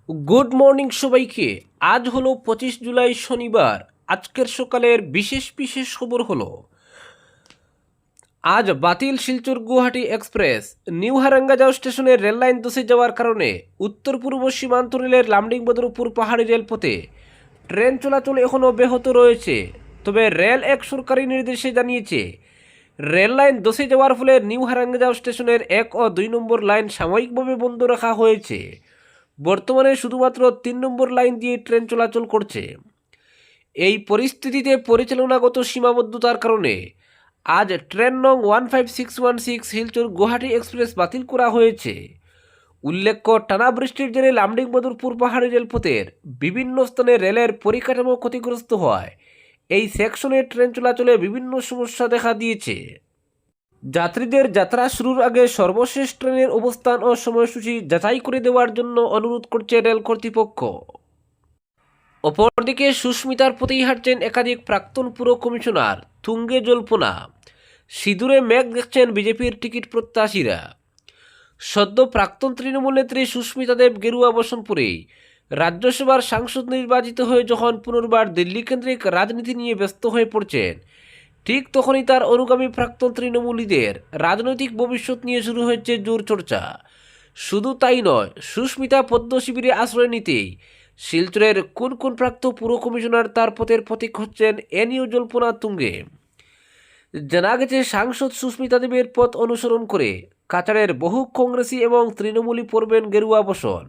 Good morning সবাইকে। আজ হলো 25 জুলাই শনিবার। আজকের সকালের বিশেষ বিশেষ খবর হলো, আজ বাতিল শিলচর গুয়াহাটি এক্সপ্রেস। নিউ হারাঙ্গাজাও স্টেশনের রেললাইন ধসে যাওয়ার কারণে উত্তর পূর্ব সীমান্ত রেলের লামডিং বদরপুর পাহাড়ি রেলপথে ট্রেন চলাচল এখনও ব্যাহত রয়েছে। তবে রেল এক সরকারি নির্দেশে জানিয়েছে, রেল লাইন ধসে যাওয়ার ফলে নিউ হারাঙ্গাজাও স্টেশনের 1 ও 2 নম্বর লাইন সাময়িকভাবে বন্ধ রাখা হয়েছে। বর্তমানে শুধুমাত্র 3 নম্বর লাইন দিয়ে ট্রেন চলাচল করছে। এই পরিস্থিতিতে পরিচালনাগত সীমাবদ্ধতার কারণে আজ ট্রেন নং 15616 শিলচর গুয়াহাটি এক্সপ্রেস বাতিল করা হয়েছে। উল্লেখ্য, টানা বৃষ্টির জেরে লামডিং বদরপুর পাহাড়ি রেলপথের বিভিন্ন স্থানে রেলের পরিকাঠামো ক্ষতিগ্রস্ত হয় এই সেকশনে ট্রেন চলাচলে বিভিন্ন সমস্যা দেখা দিয়েছে। যাত্রীদের যাত্রা শুরুর আগে সর্বশেষ ট্রেনের অবস্থান ও সময়সূচি যাচাই করে দেওয়ার জন্য অনুরোধ করছে রেল কর্তৃপক্ষ। অপরদিকে সুস্মিতার প্রতিই হাঁটছেন একাধিক প্রাক্তন পুর কমিশনার, তুঙ্গে জল্পনা। সিঁদুরে মেঘ দেখছেন বিজেপির টিকিট প্রত্যাশীরা। সদ্য প্রাক্তন তৃণমূল নেত্রী সুস্মিতা দেব গেরুয়া বসনপুরে রাজ্যসভার সাংসদ নির্বাচিত হয়ে যখন পুনর্বার দিল্লি কেন্দ্রিক রাজনীতি নিয়ে ব্যস্ত হয়ে পড়ছেন, ঠিক তখনই তার অনুগামী প্রাক্তন তৃণমূলীদের রাজনৈতিক ভবিষ্যৎ নিয়ে শুরু হয়েছে জোর চর্চা। শুধু তাই নয়, সুস্মিতা পদ্ম শিবিরে আশ্রয় নিতেই শিলচরের কোন কোন প্রাক্তন পুর কমিশনার তার পথের প্রতীক হচ্ছেন, এ নিয়েও জল্পনা তুঙ্গে। জানা গেছে, সাংসদ সুস্মিতা দেবের পথ অনুসরণ করে কাছাড়ের বহু কংগ্রেসি এবং তৃণমূলী পড়বেন গেরুয়া বসন।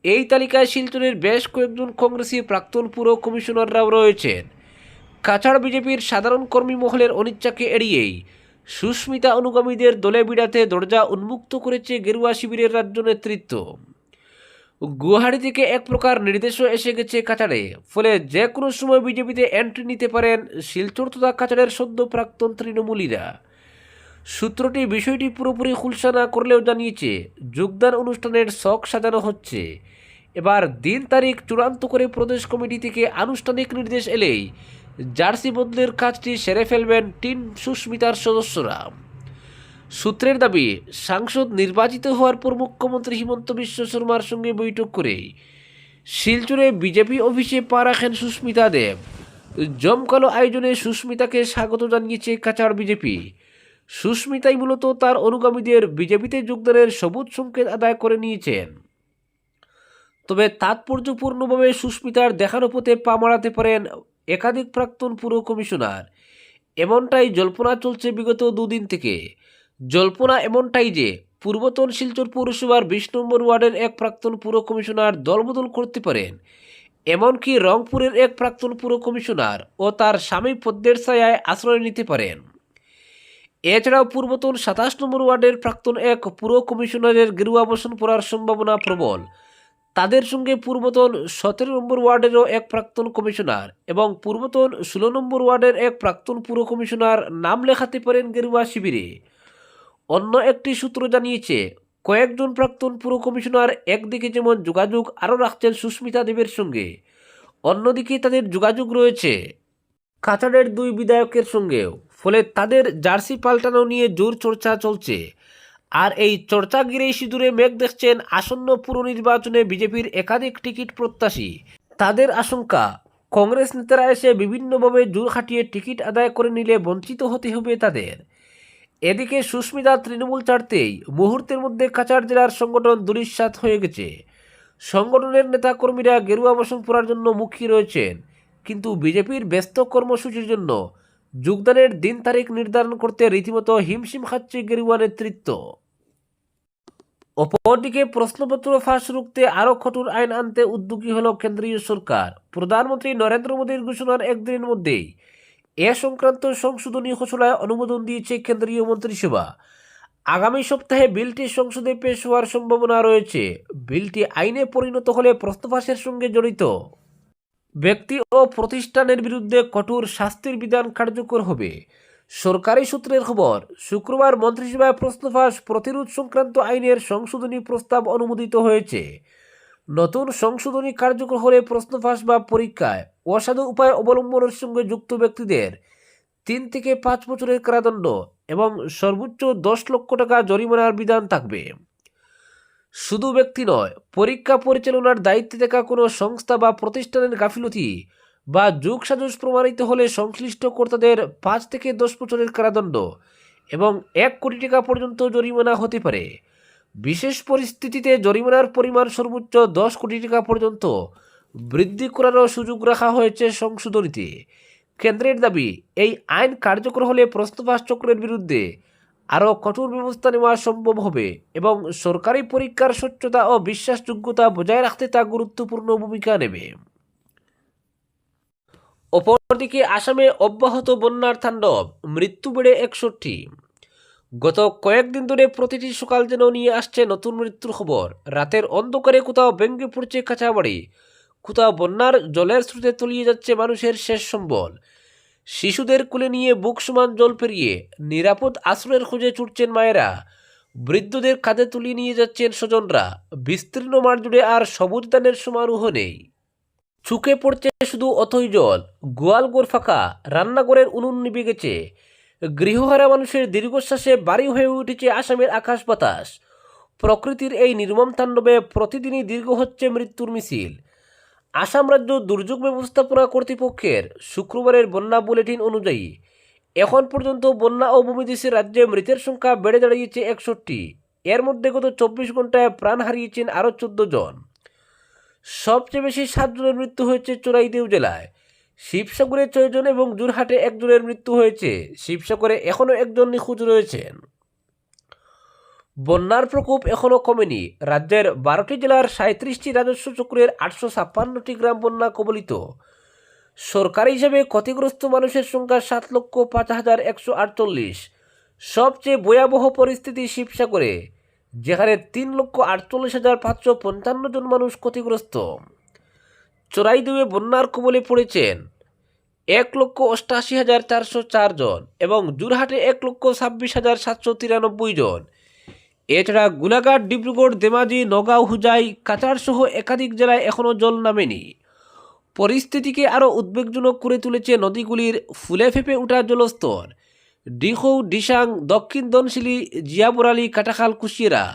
এই তালিকায় শিলচরের বেশ কয়েকজন কংগ্রেসি প্রাক্তন পুর কমিশনাররাও রয়েছেন। কাছাড় বিজেপির সাধারণ কর্মী মহলের অনিচ্ছাকে এড়িয়েই সুস্মিতা অনুগামীদের দলে বিড়াতে দরজা উন্মুক্ত করেছে গেরুয়া শিবিরের রাজ্য নেতৃত্ব। গুয়াহাটি থেকে এক প্রকার নির্দেশও এসে গেছে কাছাড়ে, ফলে যে কোনো সময় বিজেপিতে এন্ট্রি নিতে পারেন শিলচর তথা কাছাড়ের সদ্য প্রাক্তন তৃণমূলীরা। সূত্রটি বিষয়টি পুরোপুরি খুলসা না করলেও জানিয়েছে, যোগদান অনুষ্ঠানের ছক সাজানো হচ্ছে। এবার দিন তারিখ চূড়ান্ত করে প্রদেশ কমিটি থেকে আনুষ্ঠানিক নির্দেশ এলেই জার্সি বদলের কাজটি সেরে ফেলবেন টিম সুস্মিতার সদস্যরা। সূত্রের দাবি, সাংসদ নির্বাচিত হওয়ার পর মুখ্যমন্ত্রী হিমন্ত বিশ্ব শর্মার সঙ্গে বৈঠক করে শিলচরে বিজেপি অফিসে পা রাখেন সুস্মিতা দেব। জমকালো আয়োজনে সুস্মিতাকে স্বাগত জানিয়েছে কাছাড় বিজেপি। সুস্মিতাই মূলত তার অনুগামীদের বিজেপিতে যোগদানের সবুজ সংকেত আদায় করে নিয়েছেন। তবে তাৎপর্যপূর্ণভাবে সুস্মিতার দেখানো পথে পা মারাতে পারেন একাধিক প্রাক্তন পুর কমিশনার, এমনটাই জল্পনা চলছে বিগত দুদিন থেকে। জল্পনা এমনটাই যে পূর্বতন শিলচর পৌরসভার 20 নম্বর ওয়ার্ডের এক প্রাক্তন পুর কমিশনার দলবদল করতে পারেন। এমনকি রংপুরের এক প্রাক্তন পুর কমিশনার ও তার স্বামী পদ্মের ছায়ায় আশ্রয় নিতে পারেন। এছাড়াও পূর্বতন 27 নম্বর ওয়ার্ডের প্রাক্তন এক পুর কমিশনারের গেরুয়া বসন পড়ার সম্ভাবনা প্রবল। তাদের সঙ্গে পূর্বতন 17 নম্বর ওয়ার্ডেরও এক প্রাক্তন কমিশনার এবং পূর্বতন 16 নম্বর ওয়ার্ডের এক প্রাক্তন পুর কমিশনার নাম লেখাতে পারেন গেরুয়া শিবিরে। অন্য একটি সূত্র জানিয়েছে, কয়েকজন প্রাক্তন পুর কমিশনার একদিকে যেমন যোগাযোগ আরও রাখছেন সুস্মিতা দেবের সঙ্গে, অন্যদিকে তাদের যোগাযোগ রয়েছে কাছাড়ের 2 বিধায়কের সঙ্গেও। ফলে তাদের জার্সি পাল্টানো নিয়ে জোর চর্চা চলছে। আর এই চর্চা ঘিরেই সিঁদুরে মেঘ দেখছেন আসন্ন পুর নির্বাচনে বিজেপির একাধিক টিকিট প্রত্যাশী। তাদের আশঙ্কা, কংগ্রেস নেতারা এসে বিভিন্নভাবে জোর খাটিয়ে টিকিট আদায় করে নিলে বঞ্চিত হতে হবে তাদের। এদিকে সুস্মিতা তৃণমূল ছাড়তেই মুহূর্তের মধ্যে কাছাড় জেলার সংগঠন দুলিশ্বাত হয়ে গেছে। সংগঠনের নেতাকর্মীরা গেরুয়া বসন পড়ার জন্য মুখিয়ে রয়েছেন, কিন্তু বিজেপির ব্যস্ত কর্মসূচির জন্য যোগদানের দিন তারিখ নির্ধারণ করতে রীতিমতো হিমশিম খাচ্ছে গেরুয়া নেতৃত্ব। অপরদিকে প্রশ্নপত্র ফাঁস রুখতে আরও কঠোর আইন আনতে উদ্যোগী হল কেন্দ্রীয় সরকার। প্রধানমন্ত্রী নরেন্দ্র মোদীর ঘোষণার একদিনের মধ্যেই এ সংক্রান্ত সংশোধনী খসড়ায় অনুমোদন দিয়েছে কেন্দ্রীয় মন্ত্রিসভা। আগামী সপ্তাহে বিলটি সংসদে পেশ হওয়ার সম্ভাবনা রয়েছে। বিলটি আইনে পরিণত হলে প্রশ্ন ফাঁসের সঙ্গে জড়িত ব্যক্তি ও প্রতিষ্ঠানের বিরুদ্ধে কঠোর শাস্তির বিধান কার্যকর হবে। সরকারি সূত্রের খবর, শুক্রবার মন্ত্রিসভায় প্রশ্ন ফাঁস প্রতিরোধ সংক্রান্ত আইনের সংশোধনী প্রস্তাব অনুমোদিত হয়েছে। নতুন সংশোধনী কার্যকর হলে প্রশ্ন ফাঁস বা পরীক্ষায় অসাধু উপায় অবলম্বনের সঙ্গে যুক্ত ব্যক্তিদের 3 থেকে 5 বছরের কারাদণ্ড এবং সর্বোচ্চ 10 লক্ষ টাকা জরিমানার বিধান থাকবে। শুধু ব্যক্তি নয়, পরীক্ষা পরিচালনার দায়িত্বে থাকা কোনো সংস্থা বা প্রতিষ্ঠানের গাফিলতি বা যোগসাজশ প্রমাণিত হলে সংশ্লিষ্ট কর্তাদের 5 থেকে 10 বছরের কারাদণ্ড এবং 1 কোটি টাকা পর্যন্ত জরিমানা হতে পারে। বিশেষ পরিস্থিতিতে জরিমানার পরিমাণ সর্বোচ্চ 10 কোটি টাকা পর্যন্ত বৃদ্ধি করারও সুযোগ রাখা হয়েছে সংশোধনীতে। কেন্দ্রের দাবি, এই আইন কার্যকর হলে প্রশ্নবাস চক্রের বিরুদ্ধে আরও কঠোর ব্যবস্থা নেওয়া সম্ভব হবে এবং সরকারি পরীক্ষার স্বচ্ছতা ও বিশ্বাসযোগ্যতা বজায় রাখতে তা গুরুত্বপূর্ণ ভূমিকা নেবে। অপরদিকে আসামে অব্যাহত বন্যার তাণ্ডব, মৃত্যু বেড়ে 61। গত কয়েকদিন ধরে প্রতিটি সকাল যেন নিয়ে আসছে নতুন মৃত্যুর খবর। রাতের অন্ধকারে কোথাও ভেঙে পড়ছে কাঁচা বাড়ি, কোথাও বন্যার জলের স্রোতে তলিয়ে যাচ্ছে মানুষের শেষ সম্বল। শিশুদের কোলে নিয়ে বুক সমান জল পেরিয়ে নিরাপদ আশ্রয়ের খোঁজে ছুটছেন মায়েরা, বৃদ্ধদের কাঁধে তুলিয়ে নিয়ে যাচ্ছেন স্বজনরা। বিস্তীর্ণ মাঠ জুড়ে আর সবুজ দানের সমারোহ নেই। চুকে পড়ছে শুধু অথই জল, গোয়ালঘর ফাঁকা, রান্নাঘরের উনুন নিভে গেছে। গৃহহারা মানুষের দীর্ঘশ্বাসে বাড়ি হয়ে উঠেছে আসামের আকাশ বাতাস। প্রকৃতির এই নির্মম তাণ্ডবে প্রতিদিনই দীর্ঘ হচ্ছে মৃত্যুর মিছিল। আসাম রাজ্য দুর্যোগ ব্যবস্থাপনা কর্তৃপক্ষের শুক্রবারের বন্যা বুলেটিন অনুযায়ী এখন পর্যন্ত বন্যা ও ভূমিধসে রাজ্যে মৃতের সংখ্যা বেড়ে দাঁড়িয়েছে 61। এর মধ্যে গত 24 ঘন্টায় প্রাণ হারিয়েছেন আরও 14 জন। সবচেয়ে বেশি 7 জনের মৃত্যু হয়েছে চোরাইদেউ জেলায়। শিবসাগরে 6 জন এবং যোরহাটে 1 জনের মৃত্যু হয়েছে। শিবসাগরে এখনও 1 জন নিখোঁজ রয়েছেন। বন্যার প্রকোপ এখনও কমেনি। রাজ্যের 12টি জেলার 37টি রাজস্ব চক্রের 856টি গ্রাম বন্যা কবলিত। সরকারি হিসাবে ক্ষতিগ্রস্ত মানুষের সংখ্যা 7,05,148। সবচেয়ে ভয়াবহ পরিস্থিতি শিবসাগরে, যেখানে 3,48,555 জন মানুষ ক্ষতিগ্রস্ত। চোরাইদেউয়ে বন্যার কবলে পড়েছেন 1,88,404 জন এবং যোরহাটে 1,26,793 জন। এছাড়া গোলাঘাট, ডিব্রুগড়, ধেমাজি, নগাঁও, হুজাই, কাছাড় সহ একাধিক জেলায় এখনও জল নামেনি। পরিস্থিতিকে আরও উদ্বেগজনক করে তুলেছে নদীগুলির ফুলে ফেঁপে ওঠা জলস্তর। ডিখৌ, ডিসাং, দক্ষিণ ধনশিলি, জিয়াবরালি, কাটাখাল, কুশিয়ারা,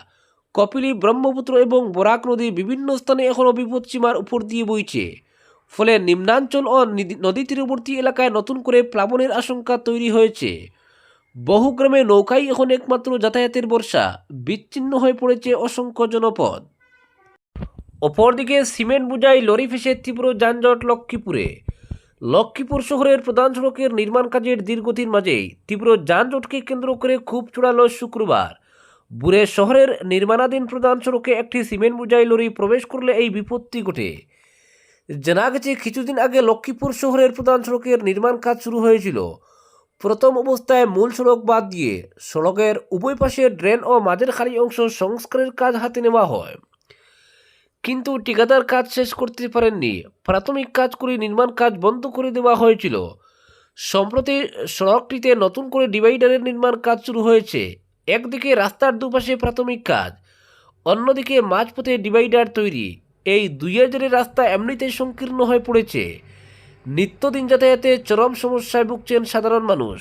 কপিলি, ব্রহ্মপুত্র এবং বরাক নদী বিভিন্ন স্থানে এখনও বিপদসীমার উপর দিয়ে বইছে। ফলে নিম্নাঞ্চল ও নদী তীরবর্তী এলাকায় নতুন করে প্লাবনের আশঙ্কা তৈরি হয়েছে। বহু গ্রামে নৌকাই এখন একমাত্র যাতায়াতের ভরসা। বিচ্ছিন্ন হয়ে পড়েছে অসংখ্য জনপদ। অপরদিকে সিমেন্ট বোঝাই লরি ফেসে তীব্র যানজট লক্ষ্মীপুরে। লক্ষ্মীপুর শহরের প্রধান সড়কের নির্মাণ কাজের দীর্ঘদিন মাঝেই তীব্র যানজটকে কেন্দ্র করে খুব চূড়ালো শুক্রবার বুড়ে শহরের নির্মাণাধীন প্রধান সড়কে একটি সিমেন্ট বোঝাই লরি প্রবেশ করলে এই বিপত্তি ঘটে। জানা গেছে, কিছুদিন আগে লক্ষ্মীপুর শহরের প্রধান সড়কের নির্মাণ কাজ শুরু হয়েছিল। প্রথম অবস্থায় মূল সড়ক বাদ দিয়ে সড়কের উভয় পাশে ড্রেন ও মাঝের খালি অংশ সংস্কারের কাজ হাতে নেওয়া হয়, কিন্তু ঠিকাদার কাজ শেষ করতে পারেননি। প্রাথমিক কাজ করে নির্মাণ কাজ বন্ধ করে দেওয়া হয়েছিল। সম্প্রতি সড়কটিতে নতুন করে ডিভাইডারের নির্মাণ কাজ শুরু হয়েছে। একদিকে রাস্তার দুপাশে প্রাথমিক কাজ, অন্যদিকে মাঝপথে ডিভাইডার তৈরি। এই দুইয়ের জেরে রাস্তা এমনিতেই সংকীর্ণ হয়ে পড়েছে। নিত্যদিন যাতায়াতে চরম সমস্যায় ভুগছেন সাধারণ মানুষ।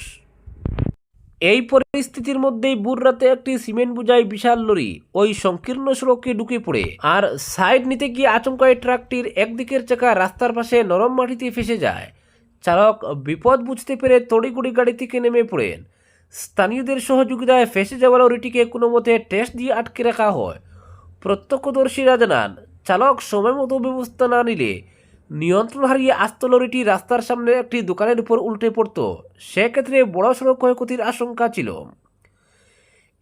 এই পরিস্থিতির মধ্যেই ভোর রাতে একটি সিমেন্ট বোঝাই বিশাল লরি ওই সংকীর্ণ সড়কে ঢুকে পড়ে। আর সাইড নিতে গিয়ে আচমকায় ট্রাকটির একদিকের চাকা রাস্তার পাশে নরম মাটিতে ফেসে যায়। চালক বিপদ বুঝতে পেরে তড়িঘড়ি গাড়ি থেকে নেমে পড়েন। স্থানীয়দের সহযোগিতায় ফেসে যাওয়া লরিটিকে কোনো মতে টেস্ট দিয়ে আটকে রাখা হয়। প্রত্যক্ষদর্শীরা জানান, চালক সময় মতো ব্যবস্থা না নিলে নিয়ন্ত্রণ হারিয়ে আস্ত লরিটি রাস্তার সামনে একটি দোকানের উপর উল্টে পড়ত। সেক্ষেত্রে বড়সড় ক্ষয়ক্ষতির আশঙ্কা ছিল।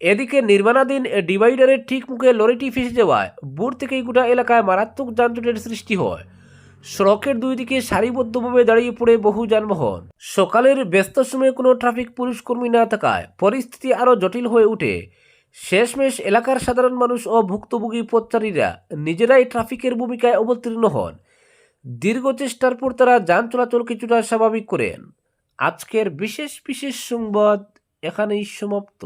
এদিকে নির্মাণাধীন ডিভাইডারের ঠিক মুখে লরিটি ফেসে যাওয়ায় ভোর থেকেই গোটা এলাকায় মারাত্মক যানজটের সৃষ্টি হয়। সড়কের দুই দিকে সারিবদ্ধভাবে দাঁড়িয়ে পড়ে বহু যানবাহন। সকালের ব্যস্ত সময়ে কোনো ট্রাফিক পুলিশ কর্মী না থাকায় পরিস্থিতি আরও জটিল হয়ে ওঠে। শেষমেশ এলাকার সাধারণ মানুষ ও ভুক্তভোগী পথচারীরা নিজেরাই ট্রাফিকের ভূমিকায় অবতীর্ণ হন। দীর্ঘ চেষ্টার পর তারা যান চলাচল কিছুটা স্বাভাবিক করেন। আজকের বিশেষ সংবাদ এখানেই সমাপ্ত।